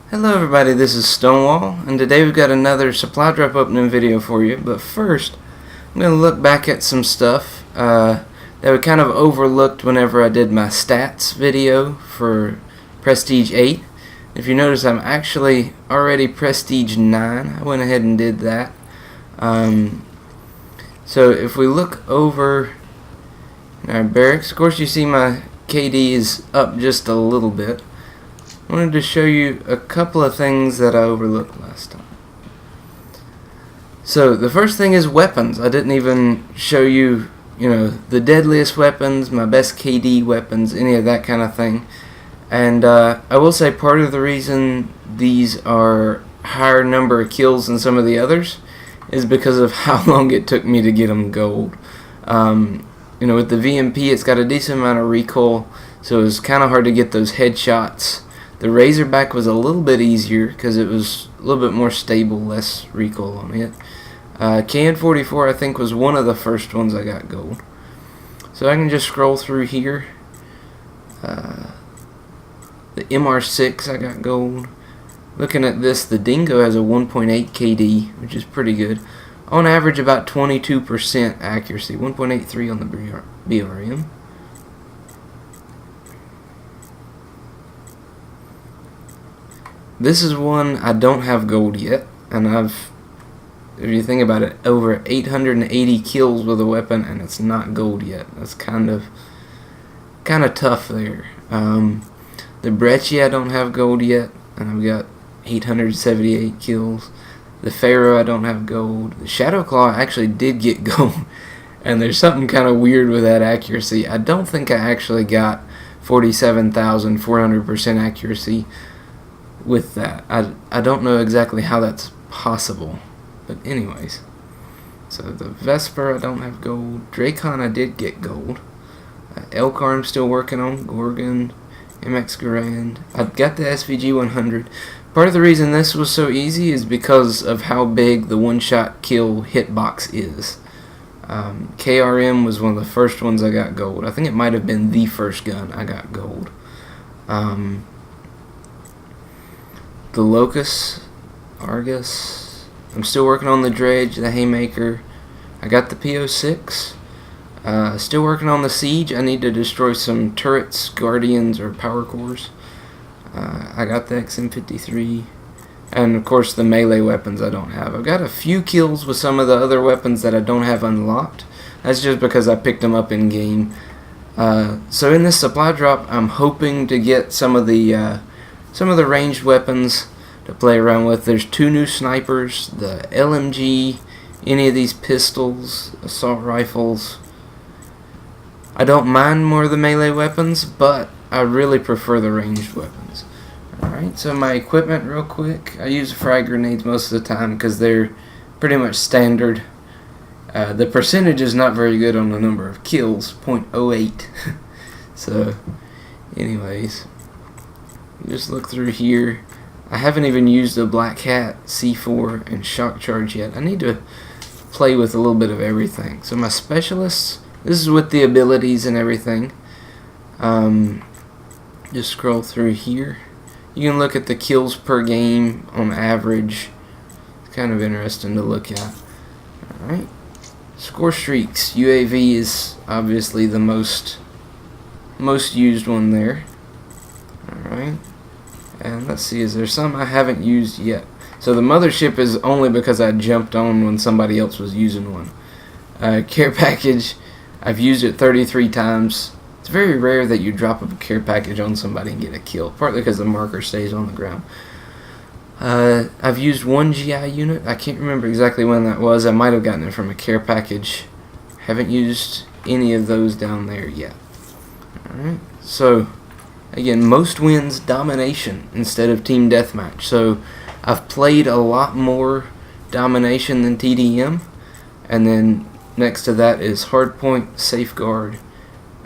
Hello everybody, this is Stonewall, and today we've got another supply drop opening video for you. But first, I'm going to look back at some stuff that we kind of overlooked whenever I did my stats video for Prestige 8. If you notice, I'm actually already Prestige 9. I went ahead and did that. So if we look over our barracks, of course you see my KD is up just a little bit. I wanted to show you a couple of things that I overlooked last time. So the first thing is weapons. I didn't even show you, the deadliest weapons, my best KD weapons, any of that kind of thing. And I will say part of the reason these are higher number of kills than some of the others is because of how long it took me to get them gold. With the VMP, it's got a decent amount of recoil, so it was kind of hard to get those headshots. The Razorback was a little bit easier because it was a little bit more stable, less recoil on it. KN-44 I think was one of the first ones I got gold. So I can just scroll through here. The MR6 I got gold. Looking at this, the Dingo has a 1.8 KD, which is pretty good. On average about 22% accuracy, 1.83 on the BRM. This is one I don't have gold yet, and if you think about it, over 880 kills with a weapon, and it's not gold yet. That's kind of tough there. The Brecci I don't have gold yet, and I've got 878 kills. The Pharaoh I don't have gold. The Shadow Claw I actually did get gold, and there's something kind of weird with that accuracy. I don't think I actually got 47,400% accuracy with that. I don't know exactly how that's possible, but anyways. So the Vesper I don't have gold. Dracon I did get gold. Elcar I'm still working on. Gorgon, MX Garand. I've got the SVG 100. Part of the reason this was so easy is because of how big the one-shot kill hitbox is. KRM was one of the first ones I got gold. I think it might have been the first gun I got gold. The Locust, Argus. I'm still working on the Dredge, the Haymaker. I got the PO6. Still working on the Siege. I need to destroy some turrets, guardians, or power cores. I got the XM53. And of course the melee weapons I don't have. I've got a few kills with some of the other weapons that I don't have unlocked. That's just because I picked them up in game. So in this supply drop, I'm hoping to get some of the ranged weapons to play around with. There's 2 new snipers, the LMG, any of these pistols, assault rifles. I don't mind more of the melee weapons, but I really prefer the ranged weapons. Alright, so my equipment real quick. I use frag grenades most of the time because they're pretty much standard. The percentage is not very good on the number of kills, 0.08. So, anyways. Just look through here. I haven't even used the Black Hat, C4, and Shock Charge yet. I need to play with a little bit of everything. So my specialists, this is with the abilities and everything. Just scroll through here. You can look at the kills per game on average. It's kind of interesting to look at. Alright. Score streaks. UAV is obviously the most used one there. Alright, and let's see, is there some I haven't used yet? So the Mothership is only because I jumped on when somebody else was using one. Care package, I've used it 33 times. It's very rare that you drop a care package on somebody and get a kill, partly because the marker stays on the ground. I've used 1 GI unit. I can't remember exactly when that was. I might have gotten it from a care package. Haven't used any of those down there yet. Alright, so again, most wins domination instead of team deathmatch. So I've played a lot more domination than TDM, and then next to that is hardpoint, safeguard,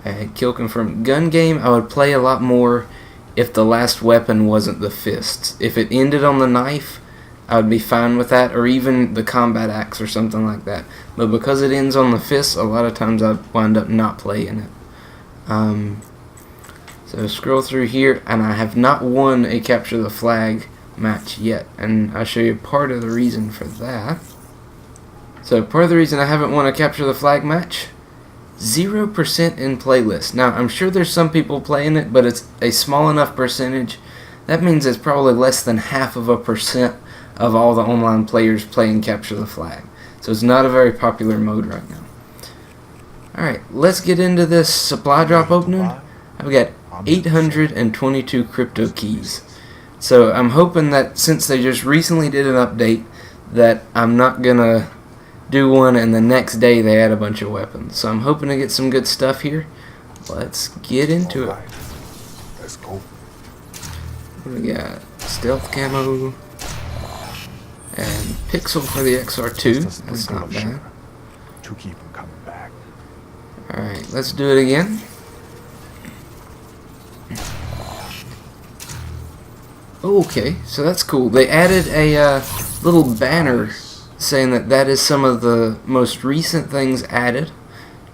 and kill confirm. Gun game, I would play a lot more if the last weapon wasn't the fists. If it ended on the knife, I would be fine with that, or even the combat axe or something like that. But because it ends on the fists, a lot of times I wind up not playing it. So scroll through here, and I have not won a capture the flag match yet, and I'll show you part of the reason for that. So part of the reason I haven't won a capture the flag match, 0% in playlist. Now I'm sure there's some people playing it, but it's a small enough percentage. That means it's probably less than 0.5% of all the online players playing capture the flag. So it's not a very popular mode right now. Alright, let's get into this supply drop opening. I've got 822 crypto keys. So I'm hoping that since they just recently did an update, that I'm not gonna do one and the next day they add a bunch of weapons. So I'm hoping to get some good stuff here. Let's get into it. Let's go. What do we got? Stealth camo and pixel for the XR2. That's not bad. To keep them coming back. Alright, let's do it again. Okay, so that's cool. They added a little banner saying that that is some of the most recent things added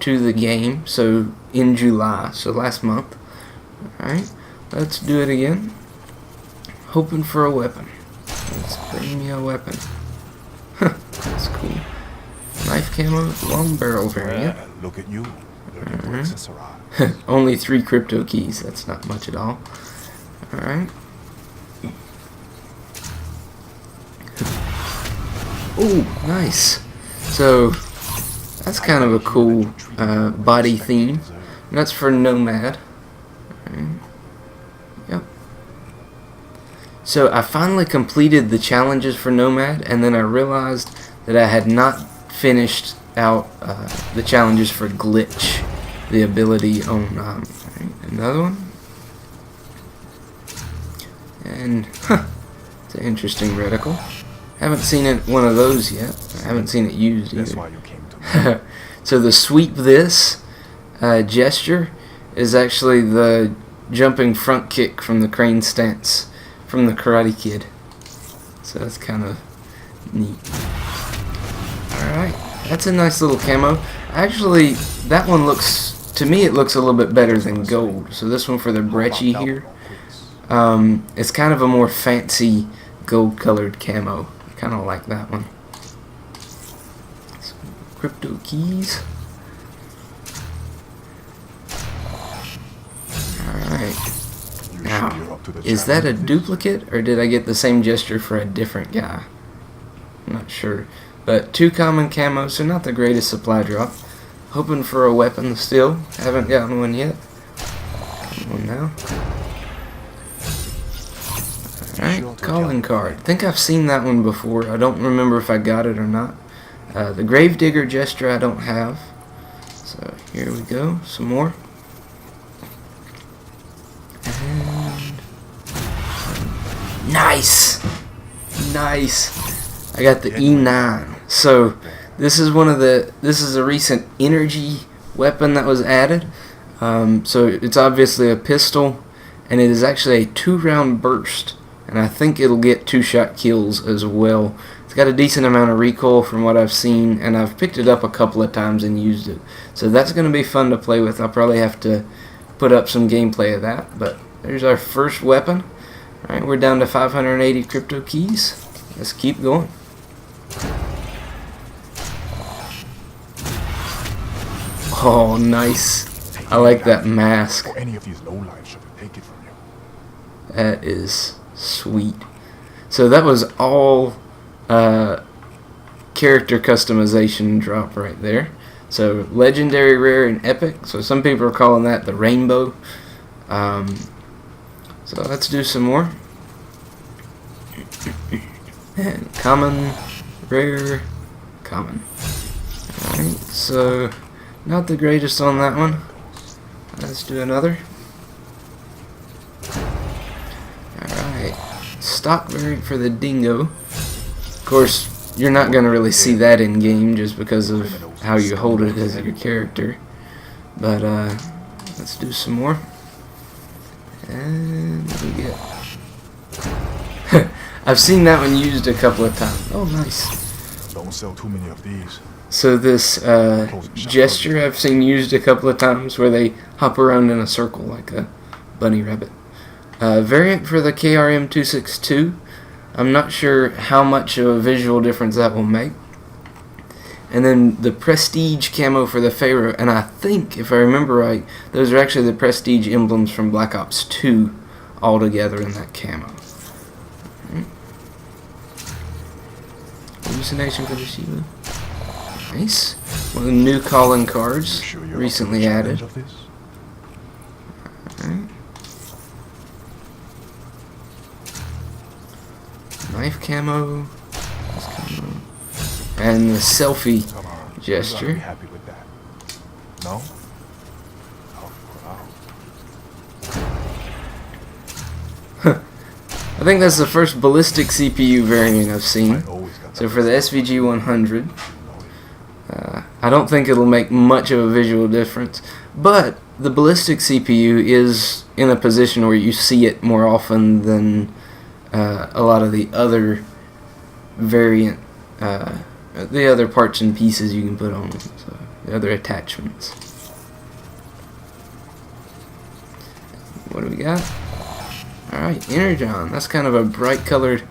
to the game. So in July, so last month. Alright, let's do it again. Hoping for a weapon. Let's bring me a weapon. That's cool. Knife camo, long barrel variant. Look at you. Only 3 crypto keys. That's not much at all. Alright. Oh, nice. So, that's kind of a cool body theme. And that's for Nomad. Alright. Yep. So, I finally completed the challenges for Nomad, and then I realized that I had not finished out the challenges for Glitch, the ability on right, another one, and it's an interesting reticle. Haven't seen one of those yet. I haven't seen it used either. That's why you came to me. So the sweep this gesture is actually the jumping front kick from the crane stance from the Karate Kid. So that's kind of neat. Alright, that's a nice little camo. Actually, that one looks, to me it looks a little bit better than gold. So this one for the Brecci here, it's kind of a more fancy gold colored camo. I kind of like that one. Some crypto keys. Alright. Now, is that a duplicate, or did I get the same gesture for a different guy? I'm not sure. But 2 common camos, so not the greatest supply drop. Hoping for a weapon still. Haven't gotten one yet. Got one now. Alright, calling card. I think I've seen that one before. I don't remember if I got it or not. The Gravedigger gesture I don't have. So here we go. Some more. And nice! Nice! I got the E9. So this is this is a recent energy weapon that was added. So it's obviously a pistol, and it is actually a 2-round burst, and I think it'll get 2-shot kills as well. It's got a decent amount of recoil from what I've seen, and I've picked it up a couple of times and used it. So that's going to be fun to play with. I'll probably have to put up some gameplay of that, but there's our first weapon. Alright, we're down to 580 crypto keys. Let's keep going. Oh, nice. I like that mask. That is sweet. So that was all character customization drop right there. So legendary, rare, and epic. So some people are calling that the rainbow. So let's do some more. And common, rare, common. Alright, so not the greatest on that one. Let's do another. Alright, stock variant for the dingo. Of course, you're not going to really see that in game just because of how you hold it as your character. But let's do some more. And what do we get? I've seen that one used a couple of times. Oh, nice. Don't sell too many of these. So this gesture I've seen used a couple of times where they hop around in a circle like a bunny rabbit. Variant for the KRM 262. I'm not sure how much of a visual difference that will make. And then the Prestige camo for the Pharaoh, and I think, if I remember right, those are actually the Prestige emblems from Black Ops 2 all together in that camo. Hallucination for the Shiva. Nice. One of the new calling cards recently added. Alright. Knife camo. And the selfie gesture. Happy with that? No? I think that's the first ballistic CPU variant I've seen. So for the SVG 100, I don't think it'll make much of a visual difference. But the ballistic CPU is in a position where you see it more often than a lot of the other variant, the other parts and pieces you can put on them, so the other attachments. What do we got? Alright, Energon. That's kind of a bright colored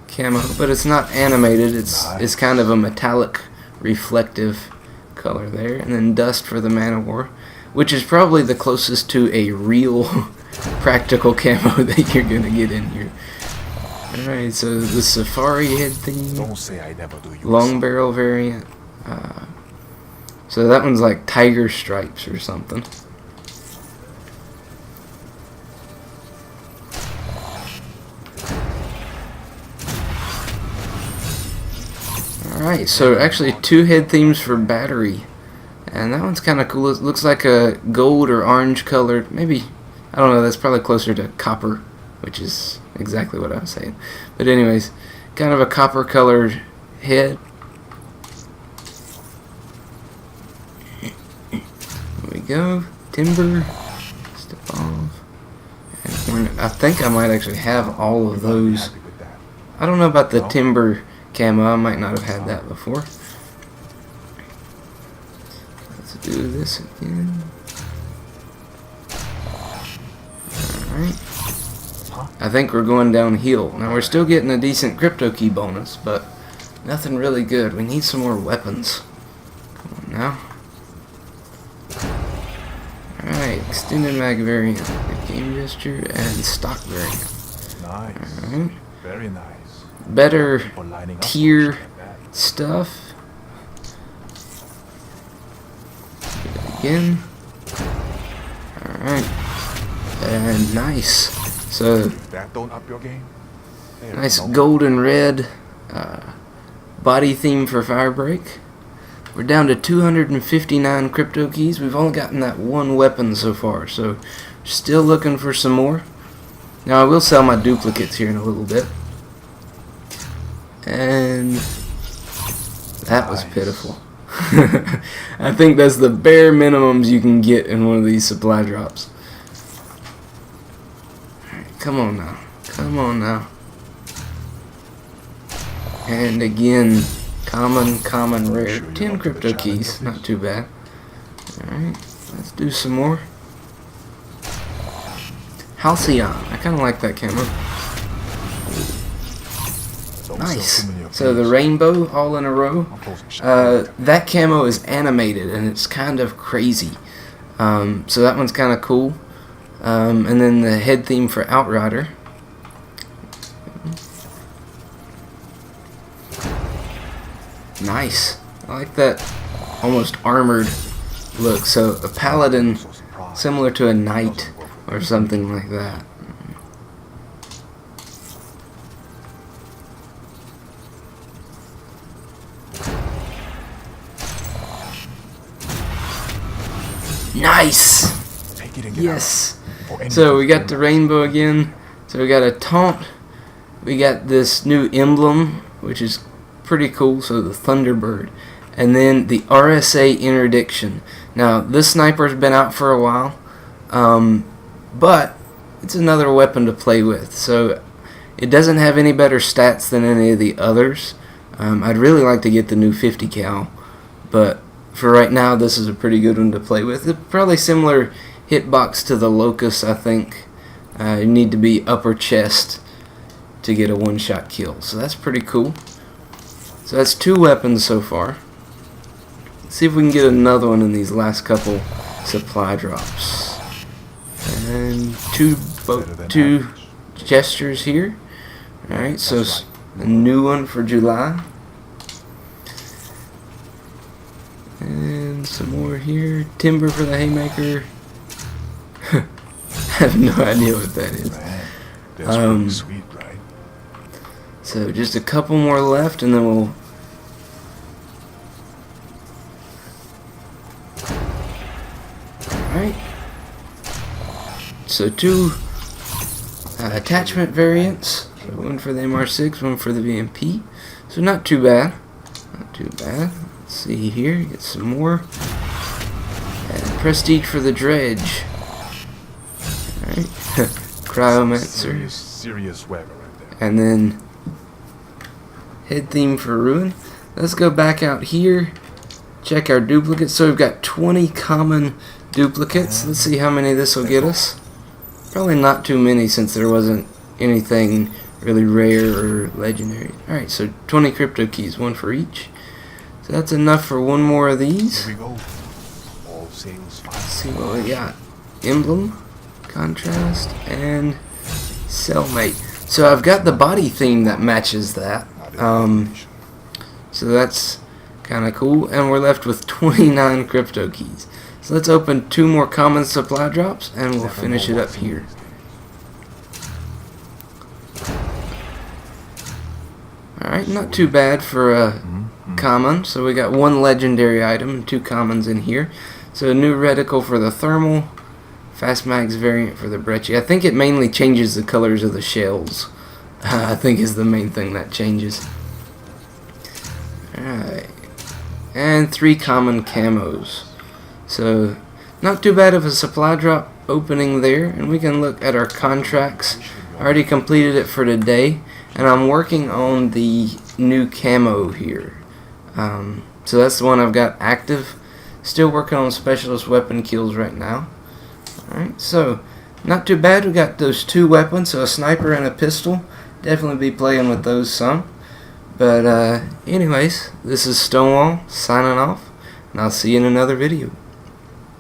camo, but it's not animated. It's kind of a metallic reflective color there. And then Dust for the Man of War, which is probably the closest to a real practical camo that you're gonna get in here. Alright, so the Safari head theme, Don't say I never do you long barrel variant. So that one's like tiger stripes or something. Alright, so actually 2 head themes for battery. And that one's kind of cool. It looks like a gold or orange colored, maybe, I don't know, that's probably closer to copper, which is exactly what I was saying. But anyways, kind of a copper colored head. There we go. Timber. Step off. And I think I might actually have all of those. I don't know about the timber camo. I might not have had that before. Let's do this again. Alright. I think we're going downhill. Now we're still getting a decent Cryptokey bonus, but nothing really good. We need some more weapons. Come on now. Alright, extended mag variant, the game gesture, and stock variant. Nice. Alright. Very nice. Better tier stuff. Do it again. Alright. And nice. So, That don't up your game? nice golden red body theme for Firebreak. We're down to 259 Cryptokeys. We've only gotten that one weapon so far, so still looking for some more. Now I will sell my duplicates here in a little bit. And that was pitiful. I think that's the bare minimums you can get in one of these supply drops. Alright, come on now. Come on now. And again, common, rare. 10 Cryptokeys, not too bad. Alright, let's do some more. Halcyon, I kind of like that camo. Nice. So the rainbow all in a row. That camo is animated and it's kind of crazy. So that one's kind of cool. And then the head theme for Outrider. Nice. I like that almost armored look. So a paladin similar to a knight or something like that. Nice! Yes! So we got the rainbow again. So we got a taunt. We got this new emblem, which is pretty cool. So the Thunderbird. And then the RSA interdiction. Now this sniper's been out for a while. But it's another weapon to play with. So it doesn't have any better stats than any of the others. I'd really like to get the new 50 cal. But for right now, this is a pretty good one to play with. It's probably similar hitbox to the Locust, I think. You need to be upper chest to get a one-shot kill. So that's pretty cool. So that's 2 weapons so far. Let's see if we can get another one in these last couple supply drops. And two gestures here. Alright, so a new one for July. And some more here. Timber for the haymaker. I have no idea what that is. Man, that's pretty sweet, right? So just a couple more left, and then we'll. Alright. So 2 attachment variants. So one for the MR6, one for the VMP. So not too bad. Not too bad. Let's see here. Get some more. And prestige for the dredge. Alright. Cryomancer. Serious swagger right there. And then head theme for Ruin. Let's go back out here. Check our duplicates. So we've got 20 common duplicates. Let's see how many this will get us. Probably not too many since there wasn't anything really rare or legendary. Alright, so 20 crypto keys, 1 for each. So that's enough for one more of these. Here we go. All sails fine. Let's see what we got. Emblem, contrast, and cellmate. So I've got the body theme that matches that. So that's kind of cool. And we're left with 29 crypto keys. So let's open 2 more common supply drops and we'll finish it up here. Alright, not too bad for a common. So we got 1 legendary item and 2 commons in here. So a new reticle for the thermal, fast mags variant for the brecci. I think it mainly changes the colors of the shells. I think is the main thing that changes. Alright. And 3 common camos. So not too bad of a supply drop opening there. And we can look at our contracts. I already completed it for today. And I'm working on the new camo here. So that's the one I've got active. Still working on specialist weapon kills right now. Alright, so not too bad. We got those 2 weapons, so a sniper and a pistol. Definitely be playing with those some. But anyways, this is Stonewall signing off, and I'll see you in another video.